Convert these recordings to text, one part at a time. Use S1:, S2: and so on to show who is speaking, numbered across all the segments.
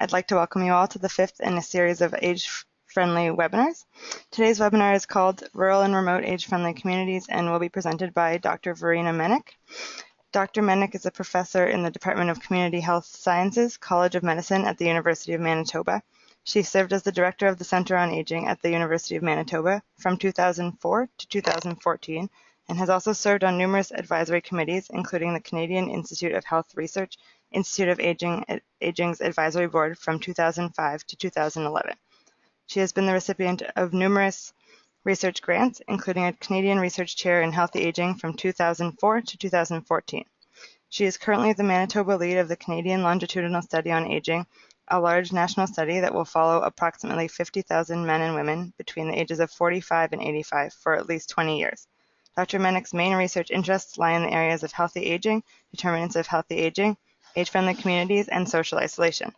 S1: I'd like to welcome you all to the fifth in a series of age-friendly webinars. Today's webinar is called Rural and Remote Age-Friendly Communities and will be presented by Dr. Verena Menec. Dr. Menec is a professor in the Department of Community Health Sciences, College of Medicine at the University of Manitoba. She served as the director of the Center on Aging at the University of Manitoba from 2004 to 2014 and has also served on numerous advisory committees, including the Canadian Institute of Health Research, Institute of Aging's Advisory Board from 2005 to 2011. She has been the recipient of numerous research grants, including a Canadian Research Chair in Healthy Aging from 2004 to 2014. She is currently the Manitoba lead of the Canadian Longitudinal Study on Aging, a large national study that will follow approximately 50,000 men and women between the ages of 45 and 85 for at least 20 years. Dr. Menec's main research interests lie in the areas of healthy aging, determinants of healthy aging, age-friendly communities, and social isolation.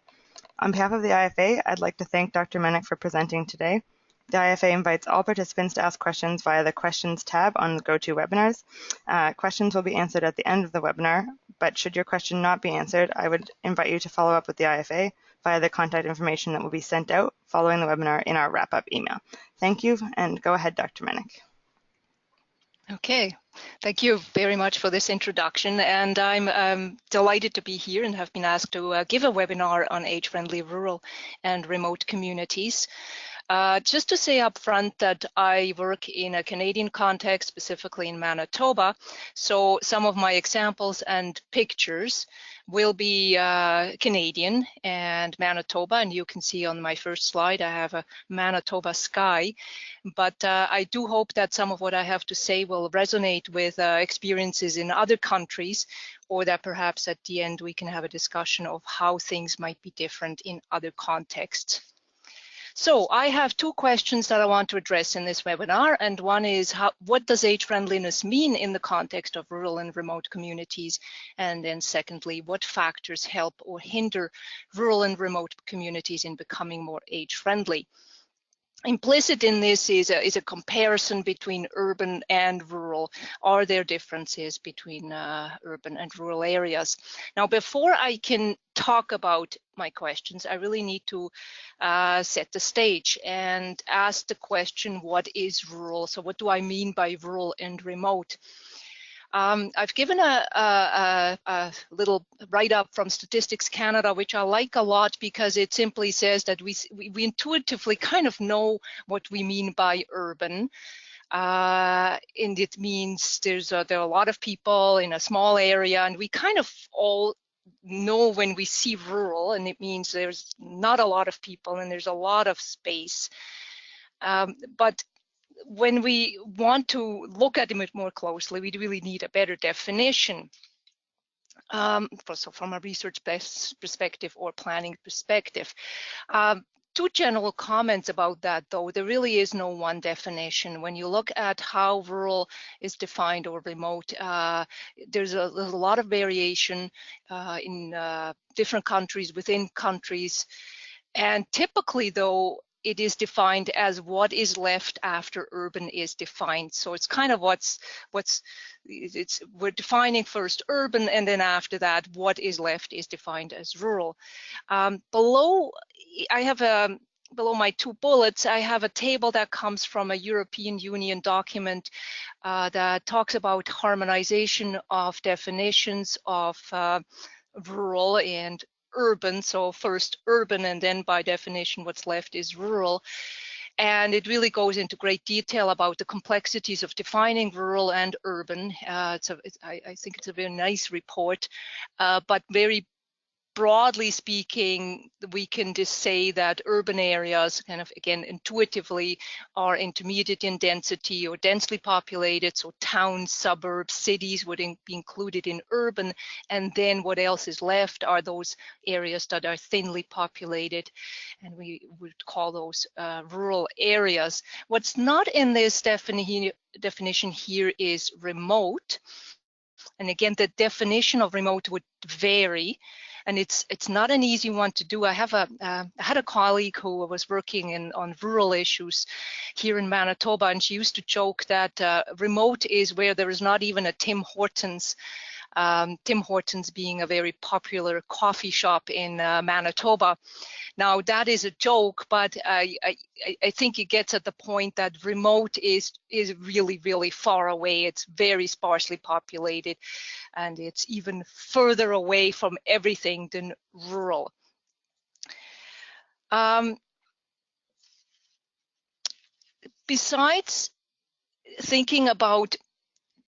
S1: On behalf of the IFA, I'd like to thank Dr. Menec for presenting today. The IFA invites all participants to ask questions via the Questions tab on the GoToWebinars. Questions will be answered at the end of the webinar, but should your question not be answered, I would invite you to follow up with the IFA via the contact information that will be sent out following the webinar in our wrap-up email. Thank you, and go ahead, Dr. Menec.
S2: Okay, thank you very much for this introduction, and I'm delighted to be here and have been asked to give a webinar on age-friendly rural and remote communities. Just to say up front that I work in a Canadian context, specifically in Manitoba, so some of my examples and pictures will be Canadian and Manitoba, and you can see on my first slide I have a Manitoba sky, but I do hope that some of what I have to say will resonate with experiences in other countries, or that perhaps at the end we can have a discussion of how things might be different in other contexts. So I have two questions that I want to address in this webinar, and one is what does age friendliness mean in the context of rural and remote communities? And then secondly, what factors help or hinder rural and remote communities in becoming more age friendly? Implicit in this is a comparison between urban and rural. Are there differences between urban and rural areas? Now, before I can talk about my questions, I really need to set the stage and ask the question, what is rural? So what do I mean by rural and remote? I've given a little write-up from Statistics Canada, which I like a lot because it simply says that we intuitively kind of know what we mean by urban. And it means there are a lot of people in a small area, and we kind of all know when we see rural, and it means there's not a lot of people and there's a lot of space. But when we want to look at it more closely, we really need a better definition. So from a research perspective or planning perspective. Two general comments about that, though. There really is no one definition. When you look at how rural is defined or remote, there's a lot of variation in different countries, within countries. And typically, though, it is defined as what is left after urban is defined. So it's kind of we're defining first urban, and then after that, what is left is defined as rural. Below my two bullets, I have a table that comes from a European Union document that talks about harmonization of definitions of rural and urban. So first urban, and then by definition what's left is rural. And it really goes into great detail about the complexities of defining rural and urban. I think it's a very nice report, but very broadly speaking, we can just say that urban areas kind of, again, intuitively are intermediate in density or densely populated. So towns, suburbs, cities would be included in urban. And then what else is left are those areas that are thinly populated. And we would call those rural areas. What's not in this definition here is remote. And again, the definition of remote would vary. And it's not an easy one to do. I had a colleague who was working on rural issues here in Manitoba, and she used to joke that remote is where there is not even a Tim Hortons Tim Hortons being a very popular coffee shop in Manitoba. Now that is a joke, but I think it gets at the point that remote is really, really far away. It's very sparsely populated, and it's even further away from everything than rural. Besides thinking about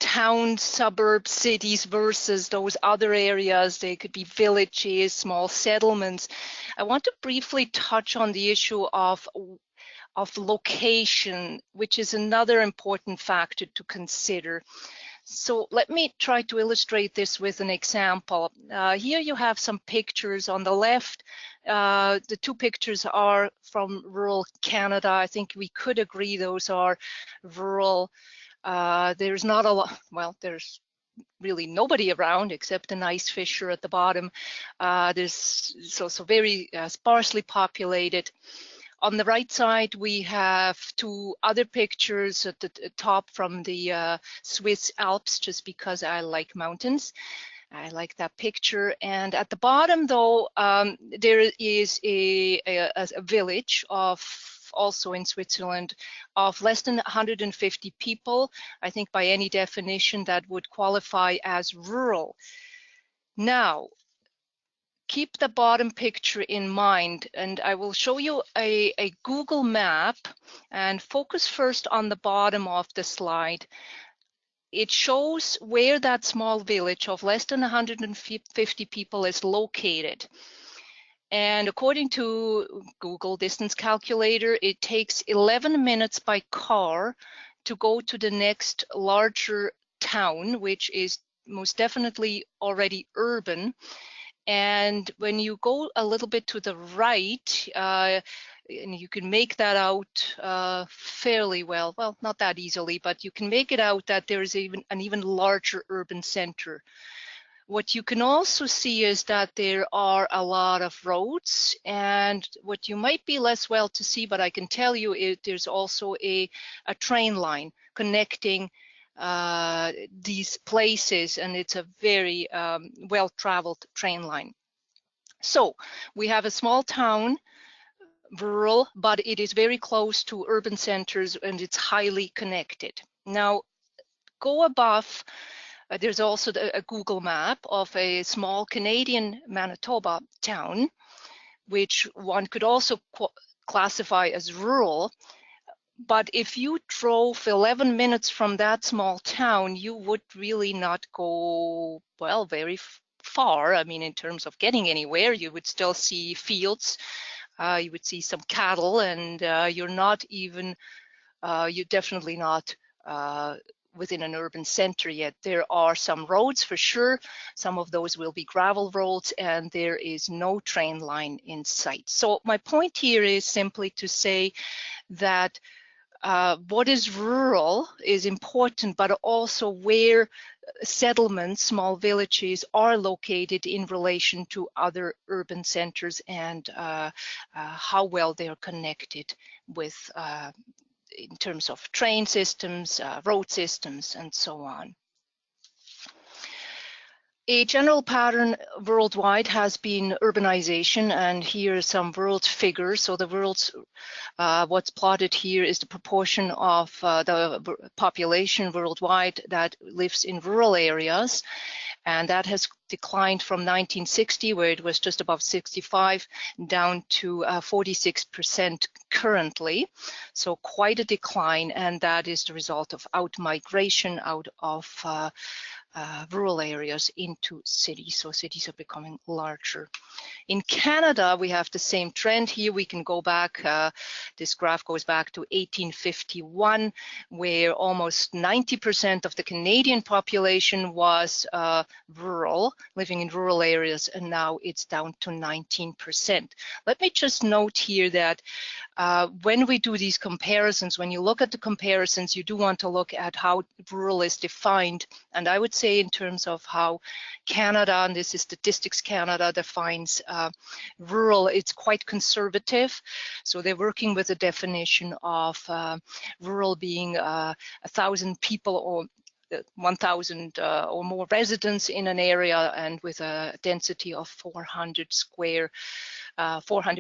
S2: towns, suburbs, cities versus those other areas, they could be villages, small settlements, I want to briefly touch on the issue of location, which is another important factor to consider. So let me try to illustrate this with an example. Here you have some pictures on the left. The two pictures are from rural Canada. I think we could agree those are rural. There's not a lot, well, there's really nobody around except an ice fisher at the bottom. There's so very sparsely populated. On the right side, we have two other pictures at the top from the Swiss Alps, just because I like mountains. I like that picture. And at the bottom, though, there is a village of, also in Switzerland, of less than 150 people. I think by any definition that would qualify as rural. Now, keep the bottom picture in mind, and I will show you a Google map, and focus first on the bottom of the slide. It shows where that small village of less than 150 people is located. And according to Google Distance Calculator, it takes 11 minutes by car to go to the next larger town, which is most definitely already urban. And when you go a little bit to the right, and you can make that out fairly well, not that easily, but you can make it out that there is an even larger urban center. What you can also see is that there are a lot of roads, and what you might be less well to see, but I can tell you, there's also a train line connecting these places, and it's a very well-traveled train line. So we have a small town, rural, but it is very close to urban centers, and it's highly connected. Now, go above. There's also a Google map of a small Canadian Manitoba town, which one could also classify as rural. But if you drove 11 minutes from that small town, you would really not go, well, very far. I mean, in terms of getting anywhere, you would still see fields, you would see some cattle, and you're definitely not within an urban center yet. There are some roads for sure. Some of those will be gravel roads, and there is no train line in sight. So my point here is simply to say that what is rural is important, but also where settlements, small villages, are located in relation to other urban centers, and how well they are connected with in terms of train systems, road systems, and so on. A general pattern worldwide has been urbanization, and here are some world figures. So the world's, what's plotted here is the proportion of the population worldwide that lives in rural areas, and that has declined from 1960, where it was just above 65, down to 46% currently. So quite a decline, and that is the result of out-migration out of rural areas into cities. So cities are becoming larger. In Canada, we have the same trend here. We can go back, this graph goes back to 1851, where almost 90% of the Canadian population was rural, living in rural areas, and now it's down to 19%. Let me just note here that when we do these comparisons, when you look at the comparisons, you do want to look at how rural is defined. And I would say in terms of how Canada, and this is Statistics Canada, defines rural, it's quite conservative. So they're working with a definition of rural being 1,000 people or 1,000 or more residents in an area and with a density of 400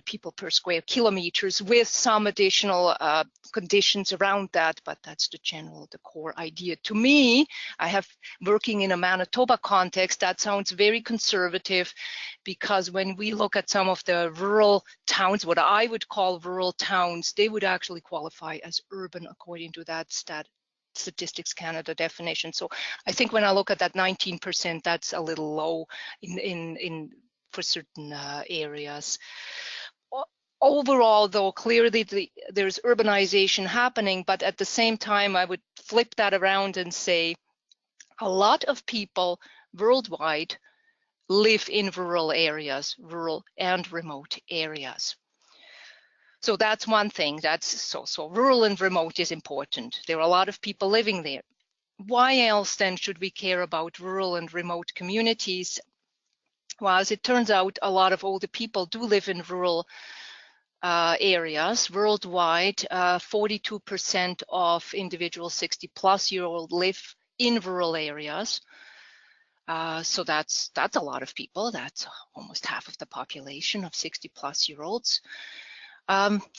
S2: people per square kilometers, with some additional conditions around that, but that's the core idea. To me, I have working in a Manitoba context, that sounds very conservative, because when we look at some of the rural towns, what I would call rural towns, they would actually qualify as urban according to that Statistics Canada definition. So I think when I look at that 19%, that's a little low for certain areas. Overall, though, clearly there's urbanization happening, but at the same time, I would flip that around and say a lot of people worldwide live in rural areas, rural and remote areas. So that's one thing. So rural and remote is important. There are a lot of people living there. Why else then should we care about rural and remote communities? Well, as it turns out, a lot of older people do live in rural areas worldwide. 42% of individuals 60-plus-year-old live in rural areas. So that's a lot of people. That's almost half of the population of 60-plus-year-olds.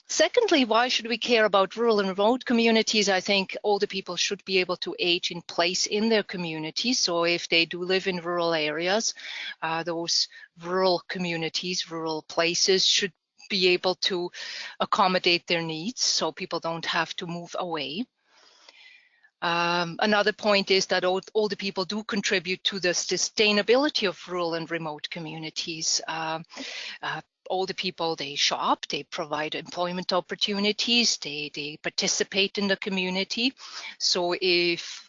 S2: Secondly, why should we care about rural and remote communities? I think older people should be able to age in place in their communities. So if they do live in rural areas, those rural communities, rural places should be able to accommodate their needs so people don't have to move away. Another point is that older people do contribute to the sustainability of rural and remote communities. Older people, they shop, they provide employment opportunities, they participate in the community. So if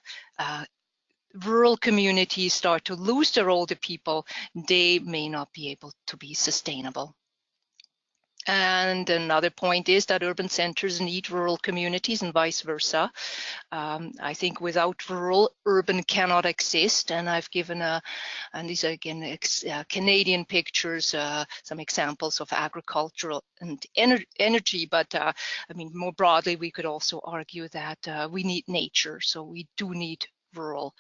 S2: rural communities start to lose their older people, they may not be able to be sustainable. And another point is that urban centers need rural communities and vice versa. I think without rural, urban cannot exist. And I've given and these are again Canadian pictures, some examples of agricultural and energy. But I mean, more broadly, we could also argue that we need nature. So we do need rural.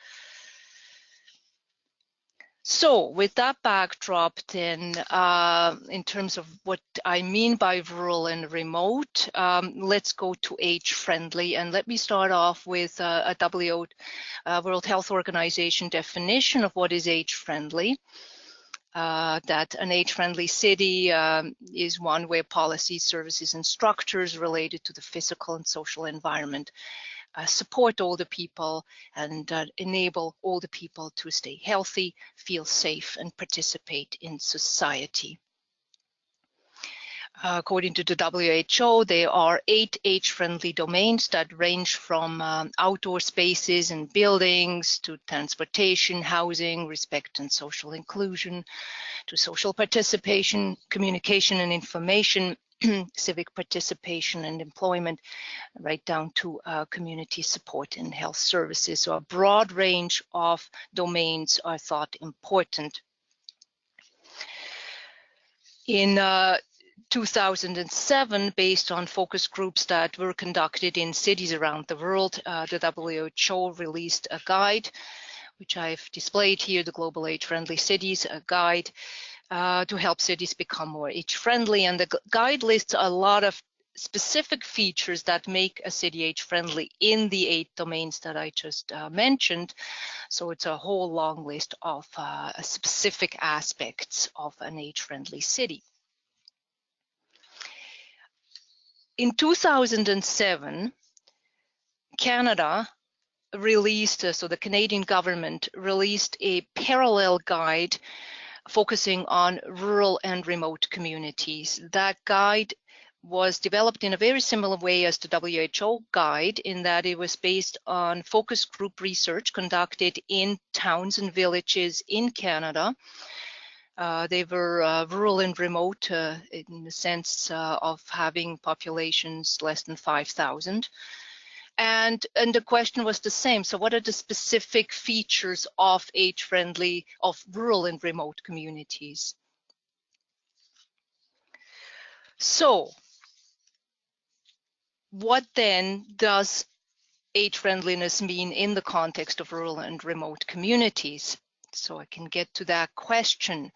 S2: So with that backdrop, then, in terms of what I mean by rural and remote, let's go to age-friendly. And let me start off with a World Health Organization definition of what is age-friendly. That an age-friendly city is one where policies, services, and structures related to the physical and social environment support older people and enable older people to stay healthy, feel safe, and participate in society. According to the WHO, there are 8 age-friendly domains that range from outdoor spaces and buildings to transportation, housing, respect and social inclusion, to social participation, communication and information, civic participation and employment, right down to community support and health services. So a broad range of domains are thought important. In 2007, based on focus groups that were conducted in cities around the world, the WHO released a guide, which I've displayed here, the Global Age-Friendly Cities, a guide to help cities become more age-friendly. And the guide lists a lot of specific features that make a city age-friendly in the 8 domains that I just mentioned. So it's a whole long list of specific aspects of an age-friendly city. In 2007, Canada released, so the Canadian government released a parallel guide focusing on rural and remote communities. That guide was developed in a very similar way as the WHO guide, in that it was based on focus group research conducted in towns and villages in Canada. They were rural and remote in the sense of having populations less than 5,000. And the question was the same. So what are the specific features of age-friendly, of rural and remote communities? So what then does age friendliness mean in the context of rural and remote communities? So I can get to that question.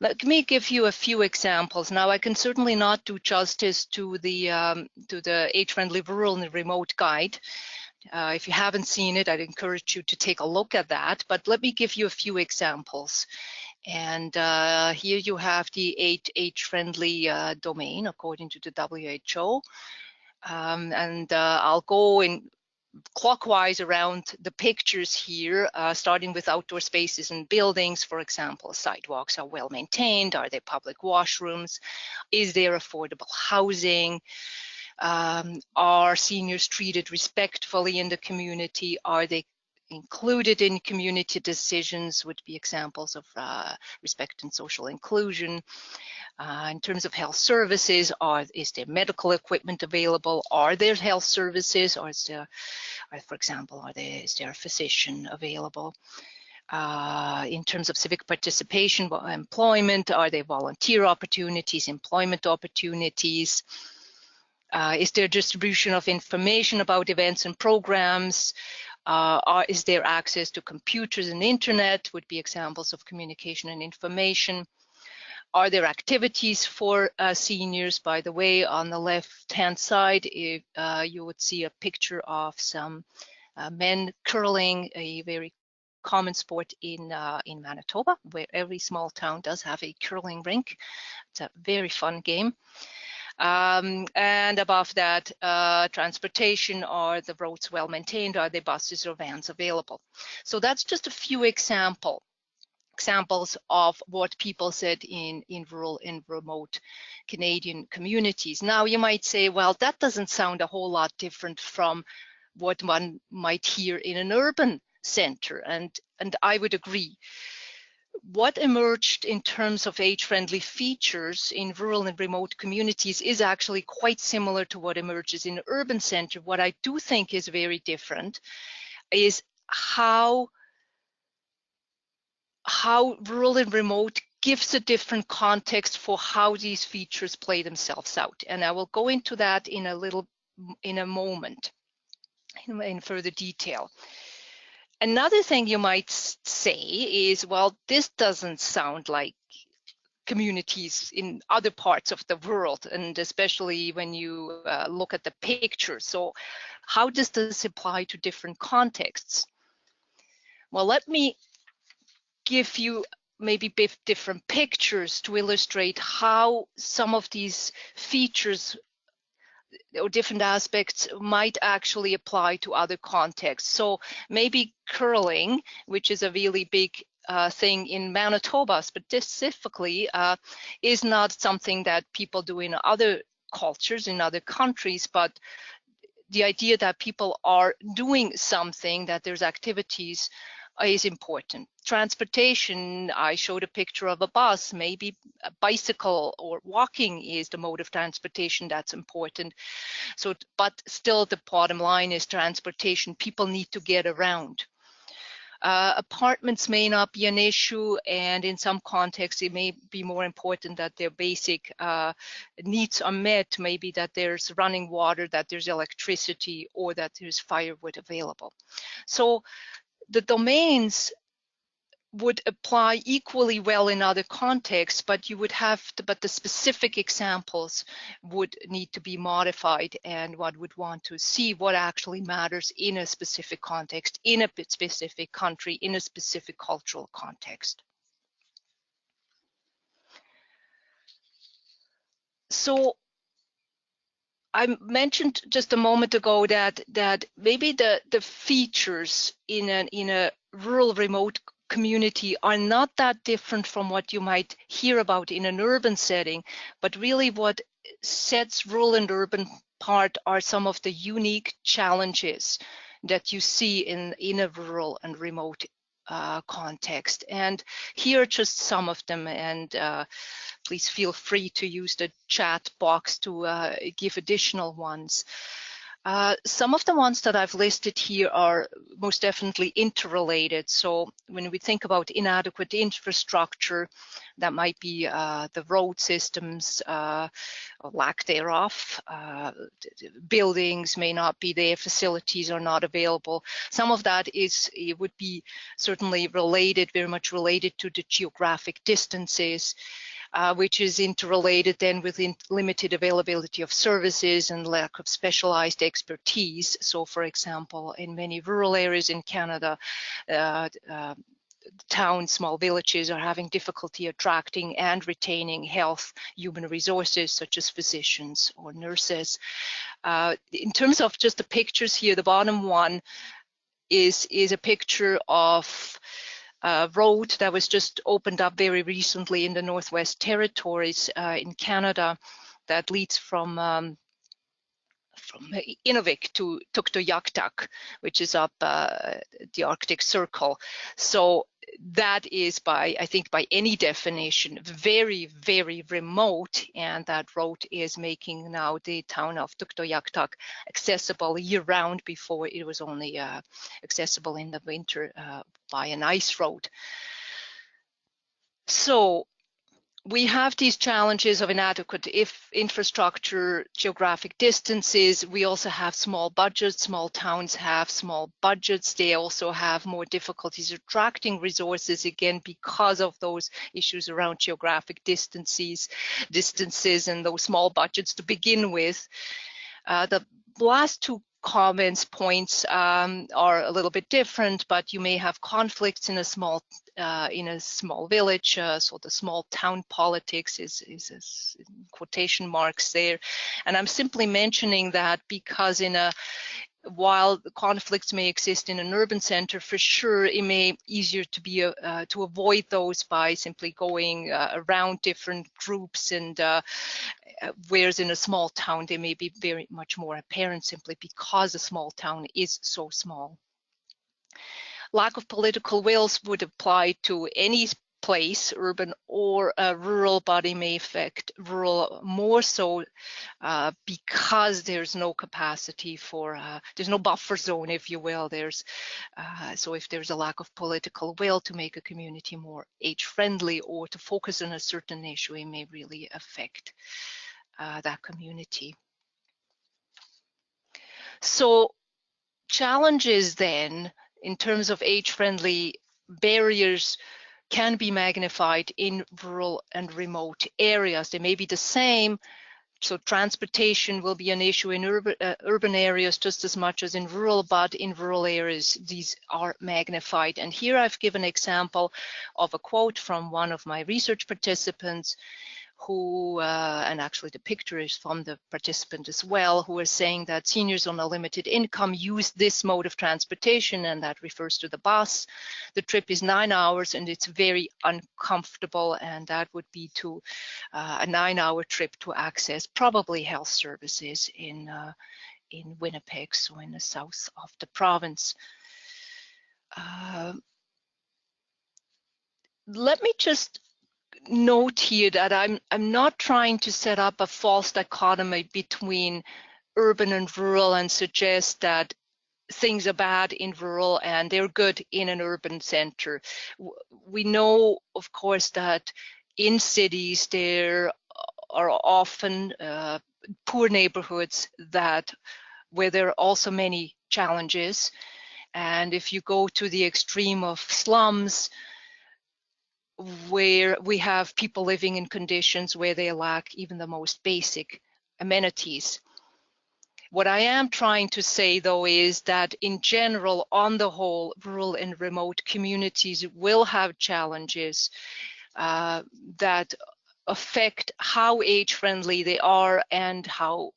S2: Let me give you a few examples. Now, I can certainly not do justice to the age-friendly rural and remote guide. If you haven't seen it, I'd encourage you to take a look at that. But let me give you a few examples. And here you have the age-friendly domain according to the WHO. I'll go in clockwise around the pictures here, starting with outdoor spaces and buildings. For example, sidewalks are well maintained. Are there public washrooms? Is there affordable housing? Are seniors treated respectfully in the community? Are they included in community decisions? Would be examples of respect and social inclusion. In terms of health services, is there medical equipment available? Are there health services? Or is there, for example, is there a physician available? In terms of civic participation, employment, are there volunteer opportunities, employment opportunities? Is there distribution of information about events and programs? Is there access to computers and internet? Would be examples of communication and information. Are there activities for seniors? By the way, on the left-hand side, you would see a picture of some men curling, a very common sport in Manitoba, where every small town does have a curling rink. It's a very fun game. And above that, transportation, are the roads well maintained? Are there buses or vans available? So that's just a few examples of what people said in rural and remote Canadian communities. Now you might say, well, that doesn't sound a whole lot different from what one might hear in an urban center, and I would agree. What emerged in terms of age-friendly features in rural and remote communities is actually quite similar to what emerges in an urban center. What I do think is very different is how rural and remote gives a different context for how these features play themselves out. And I will go into that in a moment in further detail. Another thing you might say is, well, this doesn't sound like communities in other parts of the world, and especially when you look at the picture. So how does this apply to different contexts? Well, let me give you maybe different pictures to illustrate how some of these features or different aspects might actually apply to other contexts. So maybe curling, which is a really big thing in Manitoba specifically, is not something that people do in other cultures, in other countries, but the idea that people are doing something, that there's activities, is important. Transportation, I showed a picture of a bus, maybe a bicycle or walking is the mode of transportation that's important. So, but still the bottom line is transportation. People need to get around. Apartments may not be an issue, and in some contexts it may be more important that their basic needs are met, maybe that there's running water, that there's electricity, or that there's firewood available. So the domains would apply equally well in other contexts, but you would have to, but the specific examples would need to be modified, and one would want to see what actually matters in a specific context, in a specific country, in a specific cultural context. So I mentioned just a moment ago that maybe the features in a rural remote community are not that different from what you might hear about in an urban setting, but really what sets rural and urban apart are some of the unique challenges that you see in a rural and remote context. And here are just some of them, and please feel free to use the chat box to give additional ones. Some of the ones that I've listed here are most definitely interrelated. So when we think about inadequate infrastructure, that might be the road systems, or lack thereof. Buildings may not be there, facilities are not available. Some of that it would be certainly related, very much related to the geographic distances. Which is interrelated then with limited availability of services and lack of specialized expertise. So, for example, in many rural areas in Canada, towns, small villages are having difficulty attracting and retaining health human resources such as physicians or nurses. In terms of just the pictures here, the bottom one is a picture of road that was just opened up very recently in the Northwest Territories in Canada that leads from Inuvik to Tuktoyaktuk, which is up the Arctic Circle. So that is, I think by any definition, very, very remote, and that road is making now the town of Tuktoyaktuk accessible year-round. Before it was only accessible in the winter by an ice road. So we have these challenges of inadequate infrastructure, geographic distances. We also have small budgets. Small towns have small budgets. They also have more difficulties attracting resources, again, because of those issues around geographic distances and those small budgets to begin with. The last two points are a little bit different, but you may have conflicts in a small village. So the small town politics is in quotation marks there, and I'm simply mentioning that because while the conflicts may exist in an urban center, for sure it may be easier to avoid those by simply going around different groups, and whereas in a small town they may be very much more apparent simply because a small town is so small. Lack of political wills would apply to any place, urban or rural, but it may affect rural more so because there's no capacity for, there's no buffer zone, if you will. So if there's a lack of political will to make a community more age-friendly or to focus on a certain issue, it may really affect that community. So challenges then in terms of age-friendly barriers can be magnified in rural and remote areas. They may be the same, so transportation will be an issue in urban areas just as much as in rural, but in rural areas these are magnified. And here I've given an example of a quote from one of my research participants who, and actually the picture is from the participant as well, who is saying that seniors on a limited income use this mode of transportation, and that refers to the bus. The trip is 9 hours and it's very uncomfortable, and that would be to a 9-hour trip to access probably health services in Winnipeg, so in the south of the province. Let me just note here that I'm not trying to set up a false dichotomy between urban and rural and suggest that things are bad in rural and they're good in an urban center. We know, of course, that in cities there are often poor neighborhoods where there are also many challenges. And if you go to the extreme of slums, where we have people living in conditions where they lack even the most basic amenities. What I am trying to say, though, is that in general, on the whole, rural and remote communities will have challenges that affect how age-friendly they are and how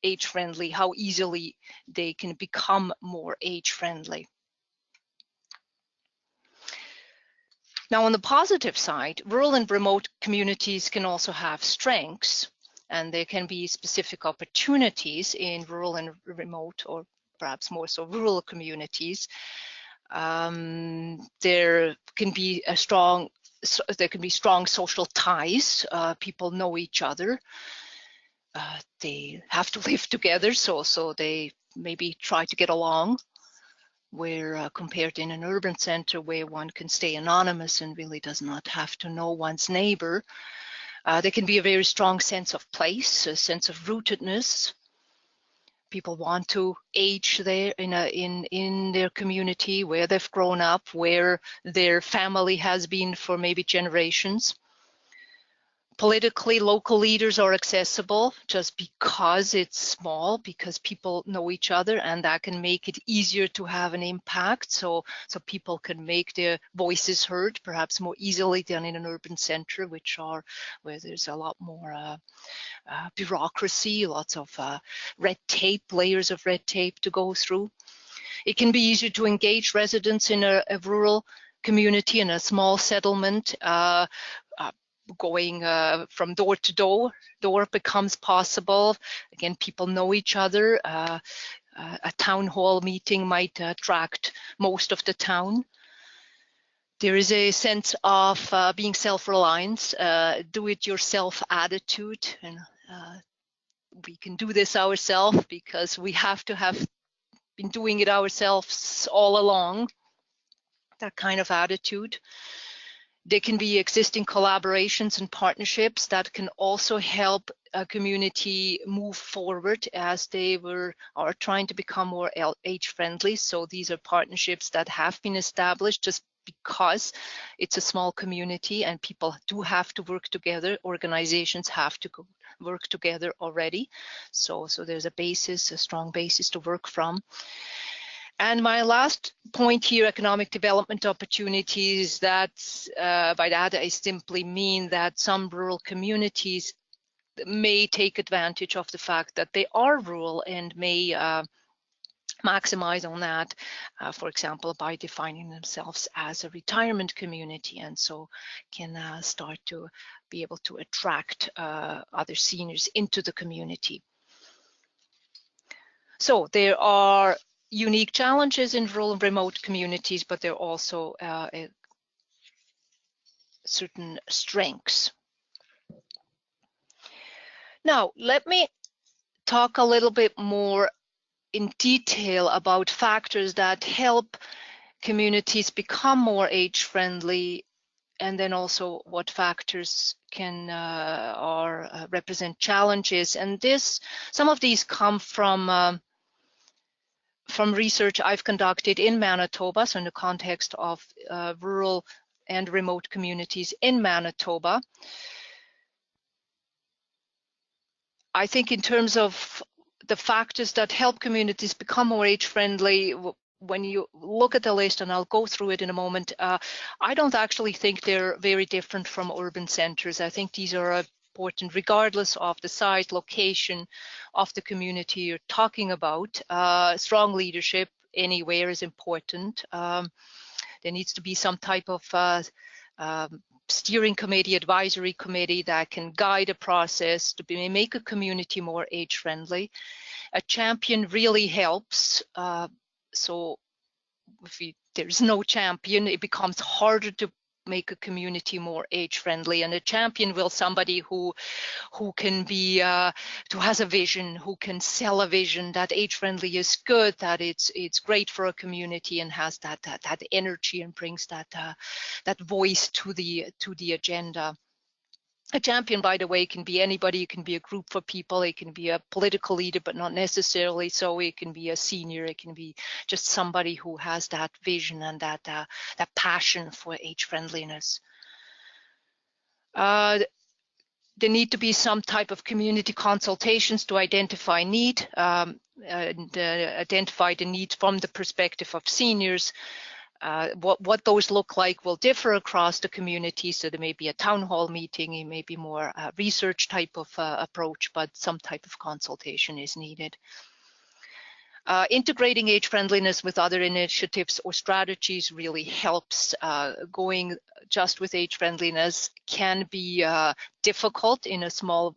S2: easily they can become more age-friendly. Now, on the positive side, rural and remote communities can also have strengths, and there can be specific opportunities in rural and remote, or perhaps more so rural communities. There can be strong social ties. People know each other. They have to live together, so they maybe try to get along, where compared in an urban center where one can stay anonymous and really does not have to know one's neighbor, there can be a very strong sense of place, a sense of rootedness. People want to age there in their community where they've grown up, where their family has been for maybe generations. Politically, local leaders are accessible just because it's small, because people know each other, and that can make it easier to have an impact. So people can make their voices heard perhaps more easily than in an urban center, where there's a lot more bureaucracy, lots of red tape, layers of red tape to go through. It can be easier to engage residents in a rural community, in a small settlement. Going from door to door becomes possible. Again, people know each other. A town hall meeting might attract most of the town. There is a sense of being self-reliant, do-it-yourself attitude, and we can do this ourselves because we have to have been doing it ourselves all along. That kind of attitude. There can be existing collaborations and partnerships that can also help a community move forward as they are trying to become more age-friendly. So these are partnerships that have been established just because it's a small community and people do have to work together. Organizations have to work together already. So there's a strong basis to work from. And my last point here, economic development opportunities, that by that I simply mean that some rural communities may take advantage of the fact that they are rural and may maximize on that, for example, by defining themselves as a retirement community, and so can start to be able to attract other seniors into the community. So there are unique challenges in rural and remote communities, but there are also certain strengths. Now, let me talk a little bit more in detail about factors that help communities become more age-friendly, and then also what factors can represent challenges. And some of these come from research I've conducted in Manitoba, so in the context of rural and remote communities in Manitoba. I think in terms of the factors that help communities become more age-friendly, when you look at the list, and I'll go through it in a moment, I don't actually think they're very different from urban centers. I think these are important regardless of the size, location of the community you're talking about. Strong leadership anywhere is important. There needs to be some type of steering committee, advisory committee that can guide a process to make a community more age-friendly. A champion really helps. So if there's no champion, it becomes harder to make a community more age-friendly. And a champion will somebody who can be, who has a vision, who can sell a vision that age-friendly is good, that it's great for a community, and has that energy and brings that voice to the agenda. A champion, by the way, can be anybody. It can be a group of people. It can be a political leader, but not necessarily so. It can be a senior. It can be just somebody who has that vision and that passion for age-friendliness. There need to be some type of community consultations to identify need, and identify the need from the perspective of seniors. What those look like will differ across the community. So there may be a town hall meeting, it may be more research type of approach, but some type of consultation is needed. Integrating age-friendliness with other initiatives or strategies really helps. Going just with age-friendliness can be difficult in a small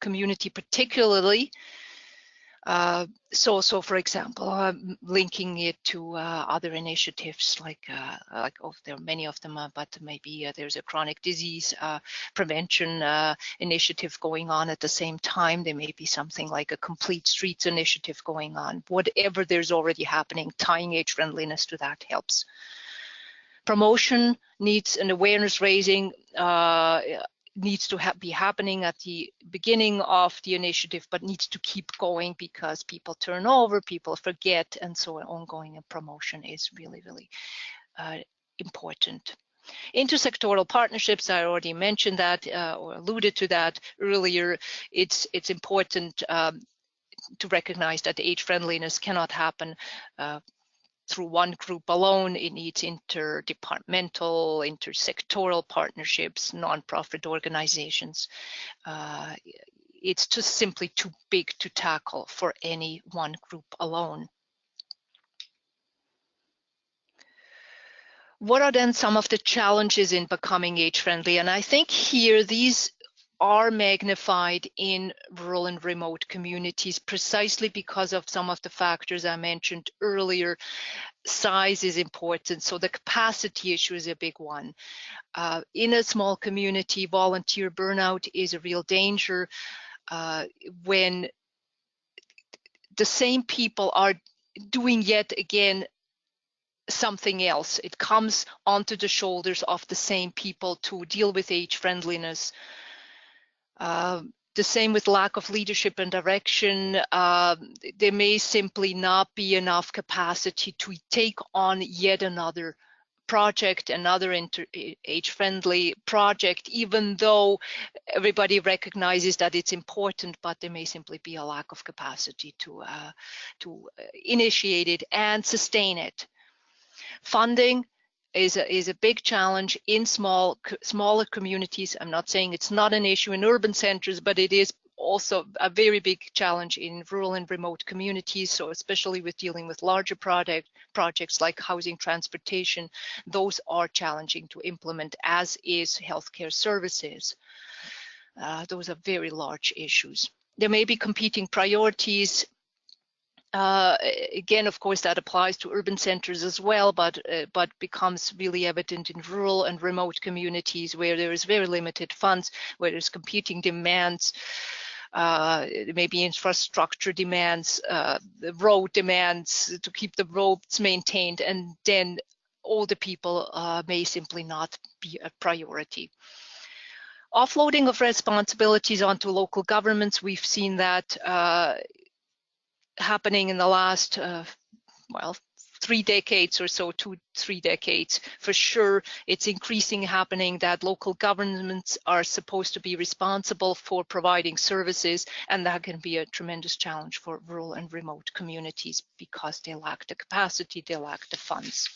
S2: community particularly. So for example, linking it to other initiatives like there are many of them, but maybe there's a chronic disease prevention initiative going on at the same time. There may be something like a complete streets initiative going on. Whatever there's already happening, tying age friendliness to that helps. Promotion needs and awareness raising needs to be happening at the beginning of the initiative, but needs to keep going because people turn over, people forget, and so ongoing promotion is really, really important. Intersectoral partnerships, I already mentioned that or alluded to that earlier. It's important to recognize that age friendliness cannot happen through one group alone. It needs interdepartmental, intersectoral partnerships, nonprofit organizations. It's just simply too big to tackle for any one group alone. What are then some of the challenges in becoming age-friendly? And I think here these are magnified in rural and remote communities precisely because of some of the factors I mentioned earlier. Size is important, so the capacity issue is a big one. In a small community, volunteer burnout is a real danger when the same people are doing yet again something else. It comes onto the shoulders of the same people to deal with age friendliness. The same with lack of leadership and direction. There may simply not be enough capacity to take on yet another project, another age-friendly project, even though everybody recognizes that it's important, but there may simply be a lack of capacity to initiate it and sustain it. Funding is a big challenge in smaller communities. I'm not saying it's not an issue in urban centers, but it is also a very big challenge in rural and remote communities. So especially with dealing with larger projects like housing, transportation, those are challenging to implement, as is healthcare services. Those are very large issues. There may be competing priorities. Again, of course, that applies to urban centers as well, but becomes really evident in rural and remote communities where there is very limited funds, where there's competing demands, maybe infrastructure demands, the road demands to keep the roads maintained, and then older people may simply not be a priority. Offloading of responsibilities onto local governments, we've seen that happening in the last, well, 3 decades or so, 2-3 decades for sure. It's increasing happening that local governments are supposed to be responsible for providing services, and that can be a tremendous challenge for rural and remote communities because they lack the capacity, they lack the funds.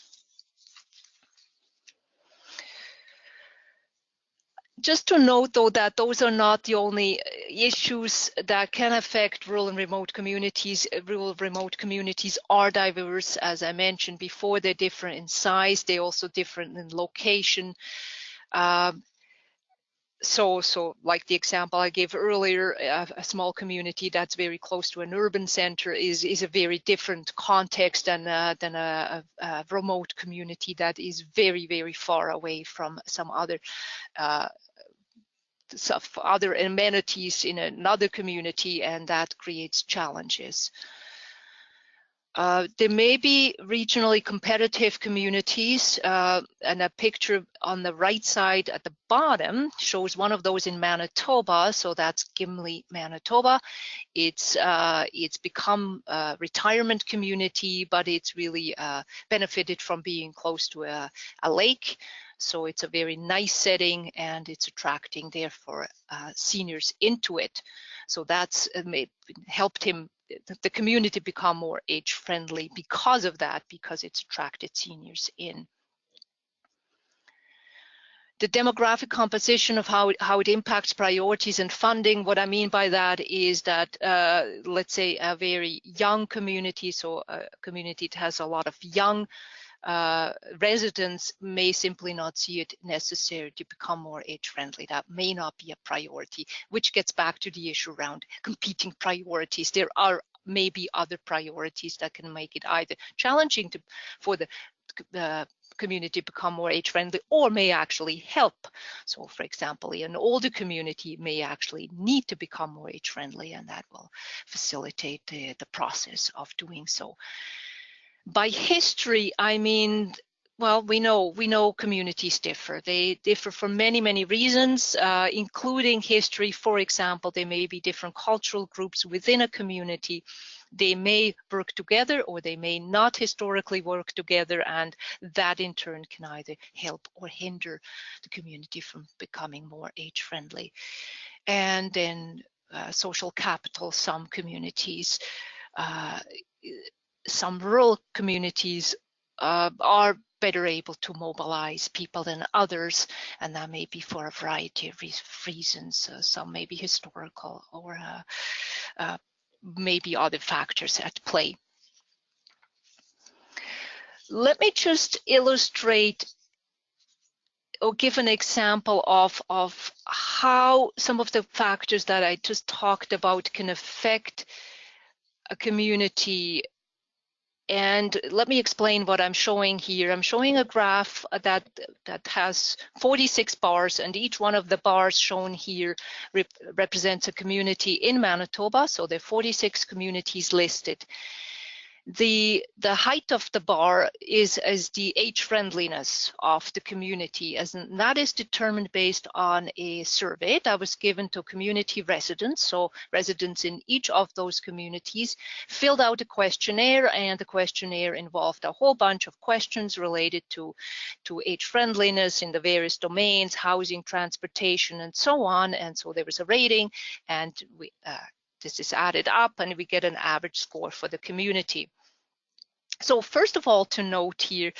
S2: Just to note, though, that those are not the only issues that can affect rural and remote communities. Rural remote communities are diverse, as I mentioned before. They're different in size. They're also different in location. So like the example I gave earlier, a small community that's very close to an urban center is a very different context than a remote community that is very, very far away from some other other amenities in another community, and that creates challenges. There may be regionally competitive communities, and a picture on the right side at the bottom shows one of those in Manitoba. So that's Gimli, Manitoba. It's become a retirement community, but it's really benefited from being close to a lake. So it's a very nice setting, and it's attracting therefore seniors into it. So that's helped him, the community, become more age friendly because of that, because it's attracted seniors in. The demographic composition of how it impacts priorities and funding. What I mean by that is that, let's say, a very young community, so a community that has a lot of young residents may simply not see it necessary to become more age-friendly. That may not be a priority, which gets back to the issue around competing priorities. There are maybe other priorities that can make it either challenging for the community become more age-friendly, or may actually help. So for example, an older community may actually need to become more age-friendly, and that will facilitate the process of doing so. By history, I mean, well, we know communities differ. They differ for many reasons, including history. For example, there may be different cultural groups within a community. They may work together, or they may not historically work together, and that in turn can either help or hinder the community from becoming more age-friendly. And then social capital, some communities, some rural communities are better able to mobilize people than others, and that may be for a variety of reasons. Some may be historical, or maybe other factors at play. Let me just illustrate or give an example of how some of the factors that I just talked about can affect a community. And let me explain what I'm showing here. I'm showing a graph that has 46 bars, and each one of the bars shown here represents a community in Manitoba. So there are 46 communities listed. The height of the bar is the age friendliness of the community, as that is determined based on a survey that was given to community residents. So residents in each of those communities filled out a questionnaire, and the questionnaire involved a whole bunch of questions related to age friendliness in the various domains, housing, transportation, and so on. And so there was a rating, and this is added up, and we get an average score for the community. So first of all, to note here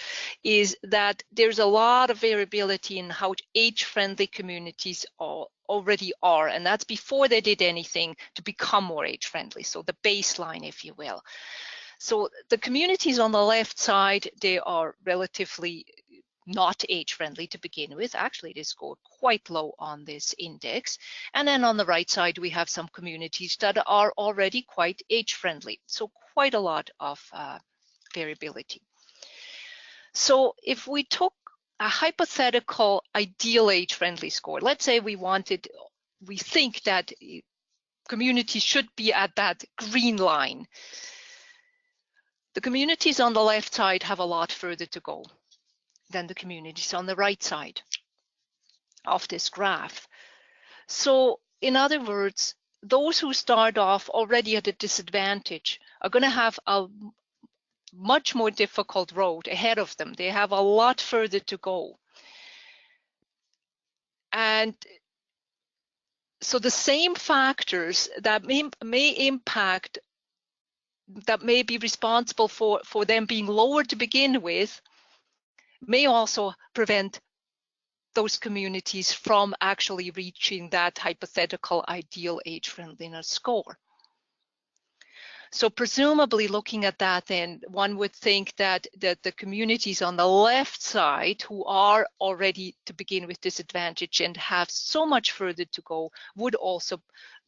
S2: is that there's a lot of variability in how age-friendly communities already are, and that's before they did anything to become more age-friendly, so the baseline, if you will. So the communities on the left side, they are relatively not age-friendly to begin with. Actually, they scored quite low on this index. And then on the right side, we have some communities that are already quite age-friendly, so quite a lot of variability. So if we took a hypothetical ideal age-friendly score, let's say we think that communities should be at that green line. The communities on the left side have a lot further to go than the communities on the right side of this graph. So in other words, those who start off already at a disadvantage are going to have a much more difficult road ahead of them. They have a lot further to go. And so the same factors that may impact, that may be responsible for them being lower to begin with, may also prevent those communities from actually reaching that hypothetical ideal age friendliness score. So presumably, looking at that, then one would think that the communities on the left side, who are already to begin with disadvantaged and have so much further to go, would also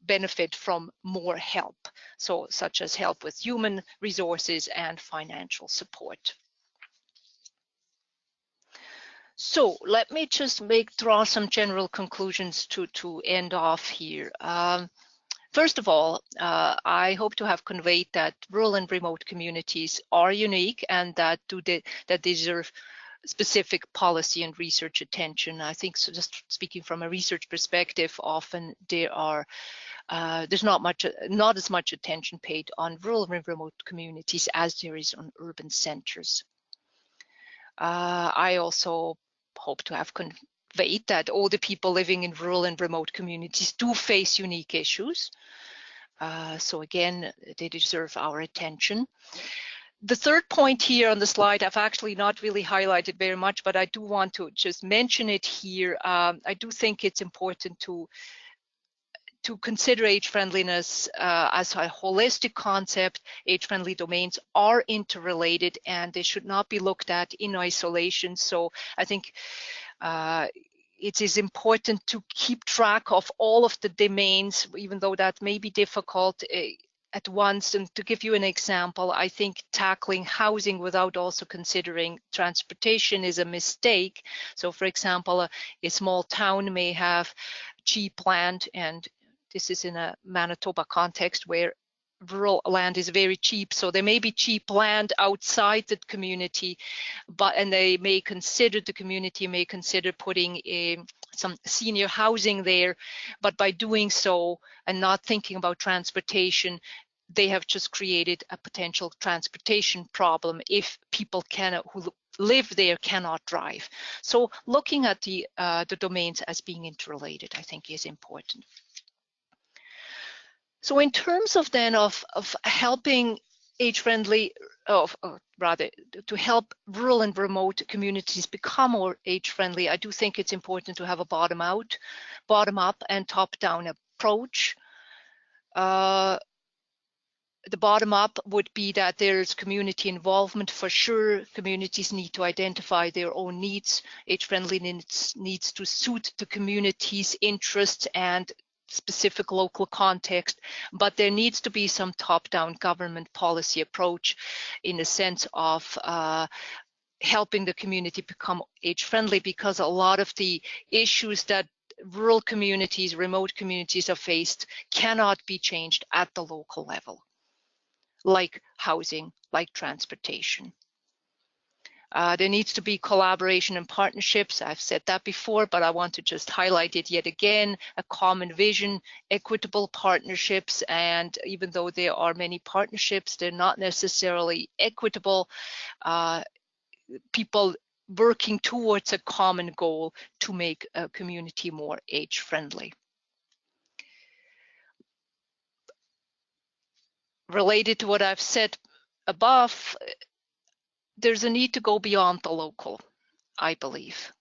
S2: benefit from more help, so such as help with human resources and financial support. So let me just draw some general conclusions to end off here. First of all, I hope to have conveyed that rural and remote communities are unique, and that deserve specific policy and research attention. I think, so just speaking from a research perspective, often there's not as much attention paid on rural and remote communities as there is on urban centers. I also hope to have conveyed that all the people living in rural and remote communities do face unique issues. So again, they deserve our attention. The third point here on the slide, I've actually not really highlighted very much, but I do want to just mention it here. I do think it's important to consider age friendliness as a holistic concept. Age friendly domains are interrelated, and they should not be looked at in isolation. So I think it is important to keep track of all of the domains, even though that may be difficult. at once. And to give you an example, I think tackling housing without also considering transportation is a mistake. So for example, a small town may have cheap land, and this is in a Manitoba context where rural land is very cheap, so there may be cheap land outside the community, and the community may consider putting some senior housing there, but by doing so and not thinking about transportation, they have just created a potential transportation problem if people who live there cannot drive. So looking at the domains as being interrelated, I think, is important. So in terms of then of helping age-friendly, rather to help rural and remote communities become more age-friendly, I do think it's important to have a bottom-up and top-down approach. The bottom-up would be that there's community involvement for sure. Communities need to identify their own needs. Age-friendliness needs to suit the community's interests and specific local context, but there needs to be some top-down government policy approach in the sense of helping the community become age-friendly, because a lot of the issues that rural communities, remote communities have faced cannot be changed at the local level, like housing, like transportation. There needs to be collaboration and partnerships. I've said that before, but I want to just highlight it yet again. A common vision, equitable partnerships, and even though there are many partnerships, they're not necessarily equitable. People working towards a common goal to make a community more age-friendly. Related to what I've said above, there's a need to go beyond the local, I believe.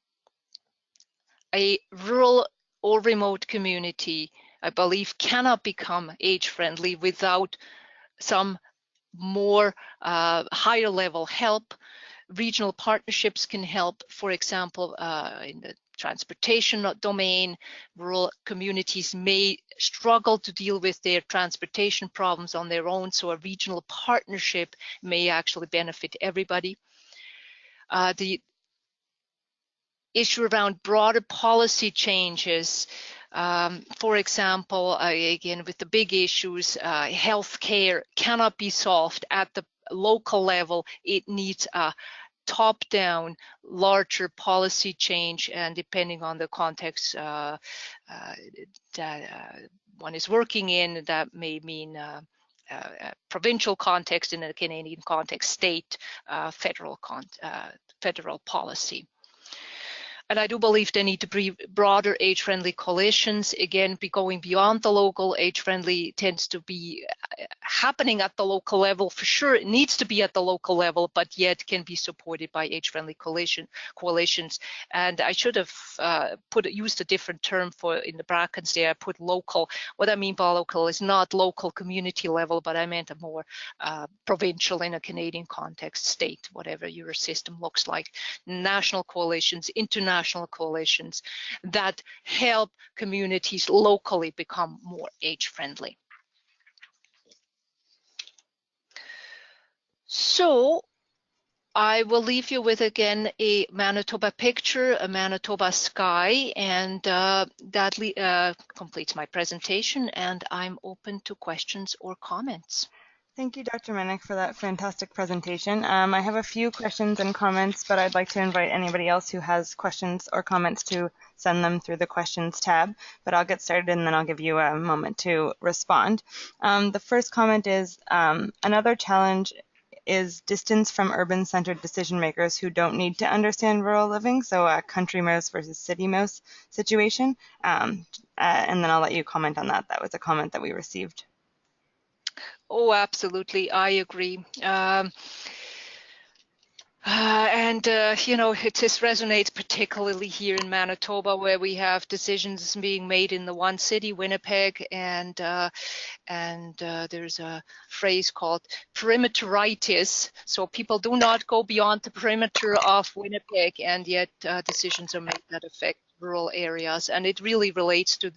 S2: A rural or remote community, I believe, cannot become age-friendly without some more higher level help. Regional partnerships can help, for example, in the transportation domain. Rural communities may struggle to deal with their transportation problems on their own, so a regional partnership may actually benefit everybody. The issue around broader policy changes, for example, again, with the big issues, healthcare cannot be solved at the local level. It needs a top-down, larger policy change, and depending on the context that one is working in, that may mean provincial context, in a Canadian context, state, federal policy. And I do believe there need to be broader age-friendly coalitions. Again, be going beyond the local. Age-friendly tends to be happening at the local level. For sure, it needs to be at the local level, but yet can be supported by age-friendly coalitions. And I should have used a different term in the brackets there. I put local. What I mean by local is not local community level, but I meant a more provincial, in a Canadian context, state, whatever your system looks like. National coalitions, international coalitions that help communities locally become more age-friendly. So I will leave you with, again, a Manitoba picture, a Manitoba sky, and that completes my presentation, and I'm open to questions or comments.
S1: Thank you, Dr. Menec, for that fantastic presentation. I have a few questions and comments, but I'd like to invite anybody else who has questions or comments to send them through the questions tab. But I'll get started and then I'll give you a moment to respond. The first comment is another challenge is distance from urban-centered decision makers who don't need to understand rural living, so a country mouse versus city mouse situation. And then I'll let you comment on that. That was a comment that we received.
S2: Oh, absolutely. I agree. You know, it just resonates particularly here in Manitoba, where we have decisions being made in the one city, Winnipeg, and there's a phrase called perimeteritis. So people do not go beyond the perimeter of Winnipeg, and yet decisions are made that affect rural areas, and it really relates to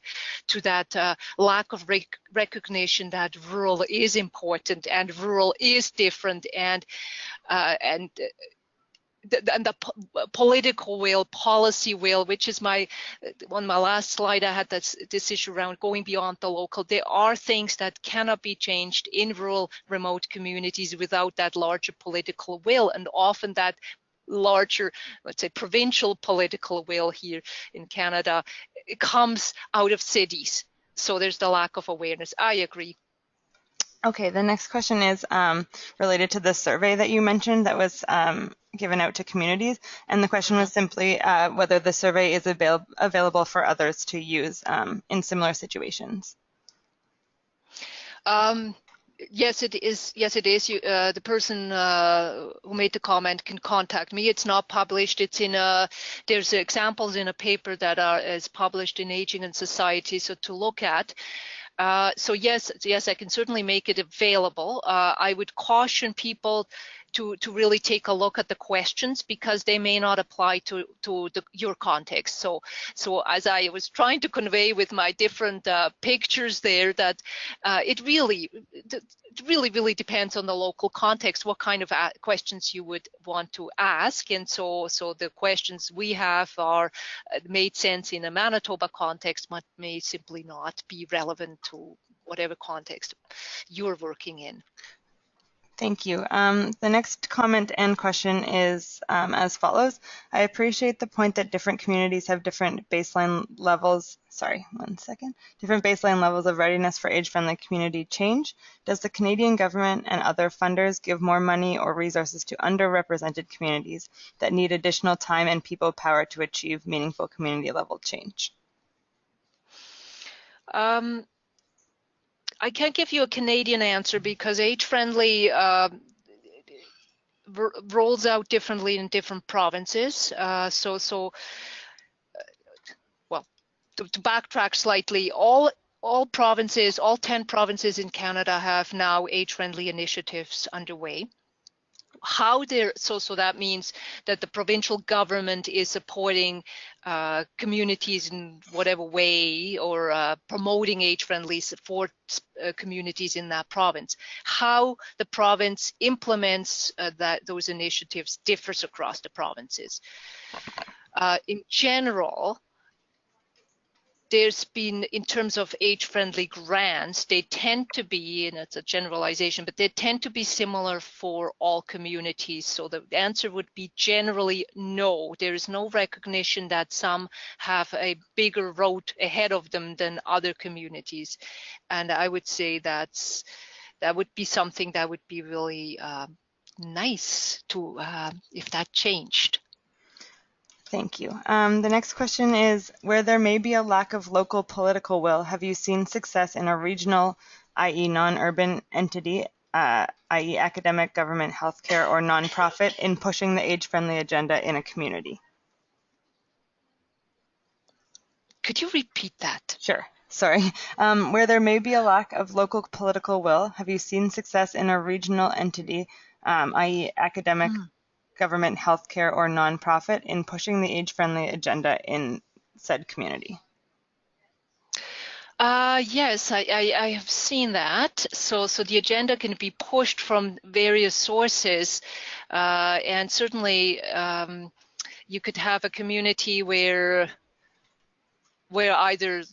S2: that lack of recognition that rural is important and rural is different, and the political will, policy will, which is on my last slide, I had this issue around going beyond the local. There are things that cannot be changed in rural, remote communities without that larger political will, and often that larger, let's say, provincial political will here in Canada, it comes out of cities. So there's the lack of awareness. I agree.
S1: Okay, the next question is related to the survey that you mentioned that was given out to communities. And the question was simply whether the survey is available for others to use in similar situations.
S2: Yes, it is. Yes, it is. The person who made the comment can contact me. It's not published. It's in there's examples in a paper that is published in Aging and Society, so to look at. So yes, I can certainly make it available. I would caution people to really take a look at the questions, because they may not apply to your context. So as I was trying to convey with my different pictures there, that it really depends on the local context, what kind of questions you would want to ask. And so the questions we have are made sense in a Manitoba context, but may simply not be relevant to whatever context you're working in.
S1: Thank you. The next comment and question is as follows. I appreciate the point that different communities have different baseline levels. Sorry, one second. Different baseline levels of readiness for age-friendly community change. Does the Canadian government and other funders give more money or resources to underrepresented communities that need additional time and people power to achieve meaningful community-level change?
S2: I can't give you a Canadian answer, because age-friendly rolls out differently in different provinces. Well, to backtrack slightly, all provinces, all 10 provinces in Canada have now age-friendly initiatives underway. How they're so that means that the provincial government is supporting communities in whatever way, or promoting age-friendly support communities in that province. How the province implements those initiatives differs across the provinces. In general, there's been, in terms of age-friendly grants, they tend to be, and it's a generalization, but they tend to be similar for all communities. So the answer would be generally no. There is no recognition that some have a bigger road ahead of them than other communities. And I would say that would be something that would be really nice to if that changed.
S1: Thank you. The next question is, where there may be a lack of local political will, have you seen success in a regional, i.e. non-urban entity, i.e. academic, government, healthcare, or nonprofit, in pushing the age-friendly agenda in a community?
S2: Could you repeat that?
S1: Sure. Sorry. Where there may be a lack of local political will, have you seen success in a regional entity, i.e. academic, government, healthcare, or nonprofit, in pushing the age-friendly agenda in said community?
S2: Yes, I have seen that. So the agenda can be pushed from various sources, and certainly you could have a community where either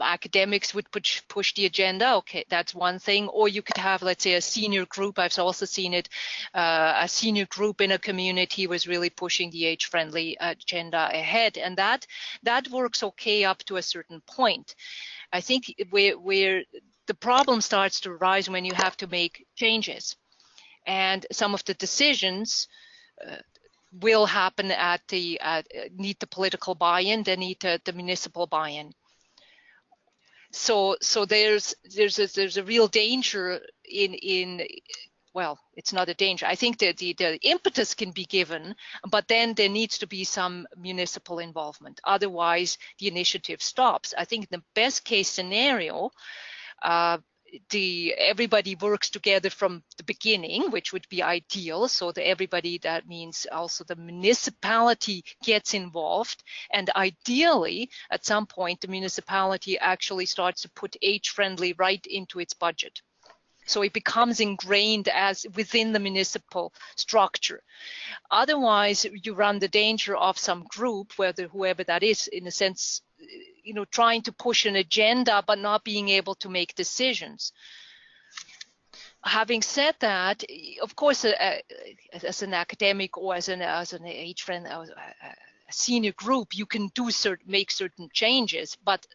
S2: academics would push the agenda. Okay, that's one thing. Or you could have, let's say, a senior group. I've also seen it. A senior group in a community was really pushing the age-friendly agenda ahead, and that works okay up to a certain point. I think where the problem starts to arise when you have to make changes, and some of the decisions will happen need the political buy-in. They need the municipal buy-in. So there's a real danger in well, it's not a danger. I think that the impetus can be given, but then there needs to be some municipal involvement. Otherwise, the initiative stops. I think the best case scenario everybody works together from the beginning, which would be ideal. So everybody, that means also the municipality gets involved, and ideally at some point the municipality actually starts to put age-friendly right into its budget. So it becomes ingrained as within the municipal structure. Otherwise, you run the danger of some group, whoever that is, in a sense, trying to push an agenda but not being able to make decisions. Having said that, of course, as an academic or as an age friend, a senior group, you can make certain changes, but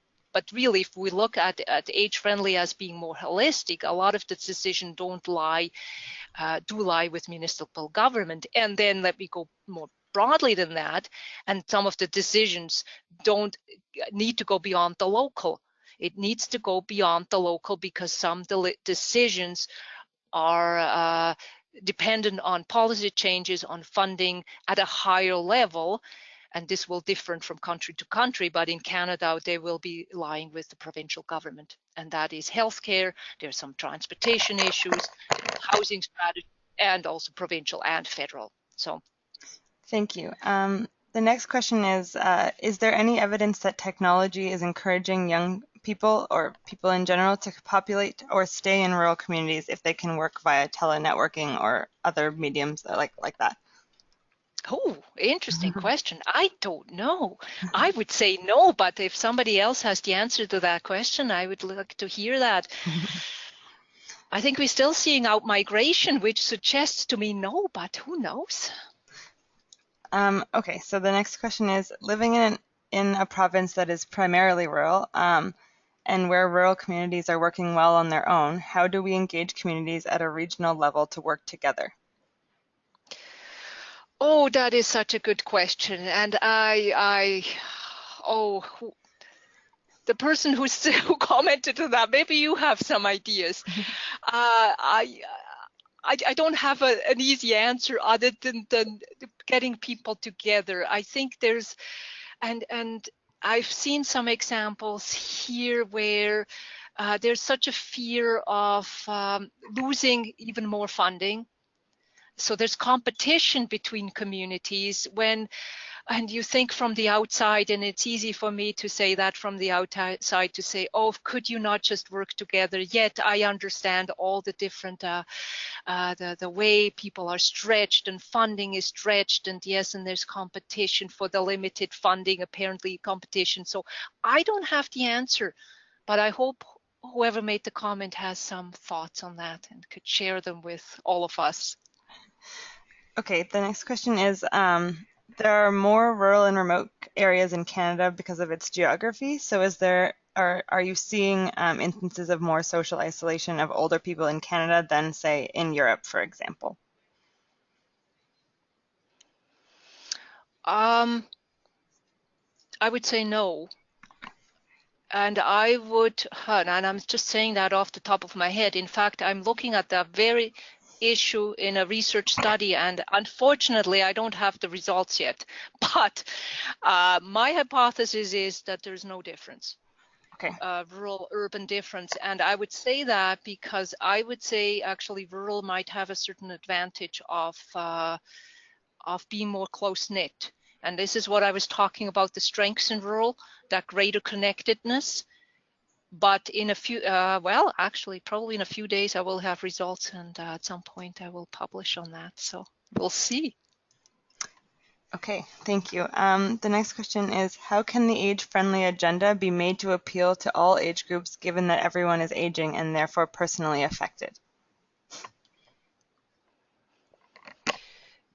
S2: really, if we look at age-friendly as being more holistic, a lot of the decisions do lie with municipal government. And then let me go more broadly than that, and some of the decisions don't need to go beyond the local. It needs to go beyond the local because some decisions are dependent on policy changes, on funding at a higher level. And this will differ from country to country, but in Canada, they will be lying with the provincial government. And that is healthcare, there's some transportation issues, housing strategy, and also provincial and federal. So,
S1: thank you. The next question is there any evidence that technology is encouraging young people or people in general to populate or stay in rural communities if they can work via telenetworking or other mediums like that?
S2: Oh, interesting question. I don't know. I would say no, but if somebody else has the answer to that question, I would like to hear that. I think we're still seeing out migration, which suggests to me no, but who knows?
S1: Okay, so the next question is, living in a province that is primarily rural, and where rural communities are working well on their own, how do we engage communities at a regional level to work together?
S2: Oh, that is such a good question. And the person who commented on that, maybe you have some ideas. I don't have an easy answer other than getting people together. I think there's, and I've seen some examples here where there's such a fear of losing even more funding. So there's competition between communities and you think from the outside, and it's easy for me to say that from the outside, to say, oh, could you not just work together? Yet I understand all the different, the way people are stretched and funding is stretched, and yes, and there's competition for the limited funding, apparently competition. So I don't have the answer, but I hope whoever made the comment has some thoughts on that and could share them with all of us.
S1: Okay, the next question is, there are more rural and remote areas in Canada because of its geography. So are you seeing instances of more social isolation of older people in Canada than, say, in Europe, for example?
S2: I would say no. And and I'm just saying that off the top of my head. In fact, I'm looking at that very issue in a research study, and unfortunately I don't have the results yet, but my hypothesis is that there's no difference.
S1: Okay.
S2: Rural urban difference. And I would say that because I would say actually rural might have a certain advantage of being more close-knit. And this is what I was talking about, the strengths in rural, that greater connectedness. But in a few, well, actually, probably in a few days, I will have results, and at some point I will publish on that. So we'll see.
S1: Okay, thank you. The next question is, how can the age-friendly agenda be made to appeal to all age groups, given that everyone is aging and therefore personally affected?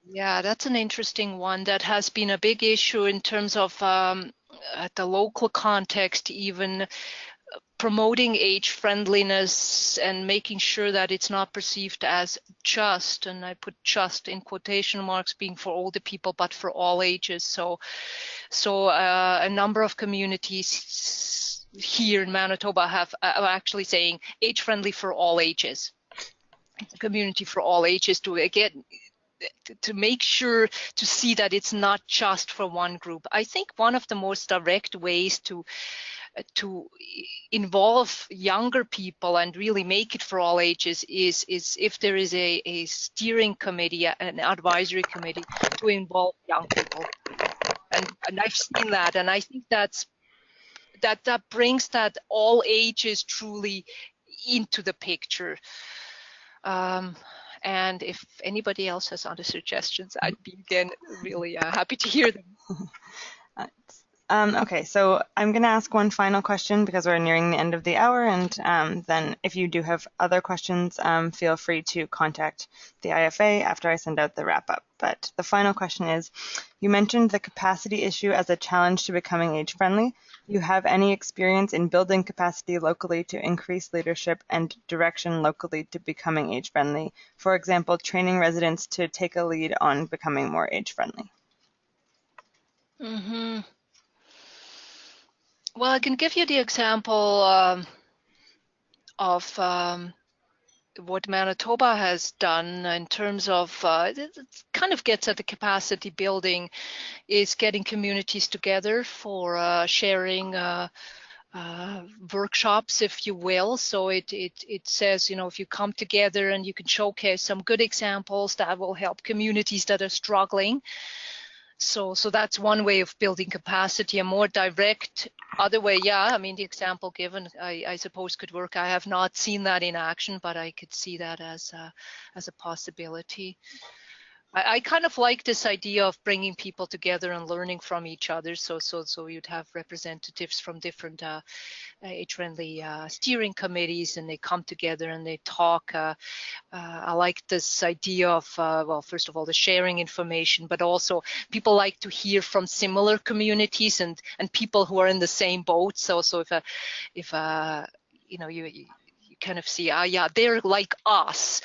S2: Yeah, that's an interesting one. That has been a big issue in terms of at the local context, even promoting age friendliness and making sure that it's not perceived as just, and I put just in quotation marks, being for older people, but for all ages. So a number of communities here in Manitoba have actually saying age friendly for all ages. It's a community for all ages to make sure to see that it's not just for one group. I think one of the most direct ways to involve younger people and really make it for all ages is if there is a steering committee, an advisory committee to involve young people. And I've seen that, and I think that brings that all ages truly into the picture. And if anybody else has other suggestions, I'd be again really happy to hear them.
S1: Okay, so I'm going to ask one final question because we're nearing the end of the hour, and then if you do have other questions, feel free to contact the IFA after I send out the wrap-up. But the final question is, you mentioned the capacity issue as a challenge to becoming age-friendly. Do you have any experience in building capacity locally to increase leadership and direction locally to becoming age-friendly? For example, training residents to take a lead on becoming more age-friendly.
S2: Mm-hmm. Well, I can give you the example of what Manitoba has done in terms of, it kind of gets at the capacity building, is getting communities together for sharing workshops, if you will. So it says, if you come together and you can showcase some good examples, that will help communities that are struggling. So that's one way of building capacity. A more direct other way, yeah, I mean, the example given, I suppose could work. I have not seen that in action, but I could see that as a possibility. I kind of like this idea of bringing people together and learning from each other. So you'd have representatives from different age-friendly steering committees, and they come together and they talk. I like this idea of, well, first of all, the sharing information, but also people like to hear from similar communities and people who are in the same boat. So if you kind of see, yeah, they're like us.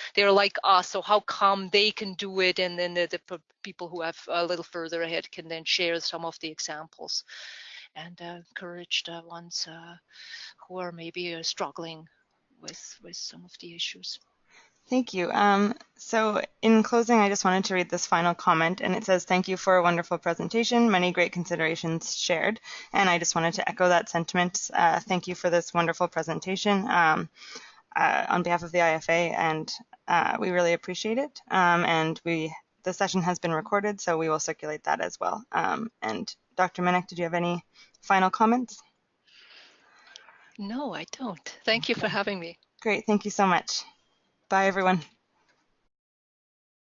S2: So how come they can do it? And then the people who have a little further ahead can then share some of the examples and encourage the ones who are maybe struggling with some of the issues.
S1: Thank you. So in closing, I just wanted to read this final comment, and it says, "Thank you for a wonderful presentation, many great considerations shared." And I just wanted to echo that sentiment. Thank you for this wonderful presentation on behalf of the IFA, and we really appreciate it. And the session has been recorded, so we will circulate that as well. And Dr. Menec, did you have any final comments?
S2: No, I don't. Thank you for having me.
S1: Great. Thank you so much. Bye, everyone.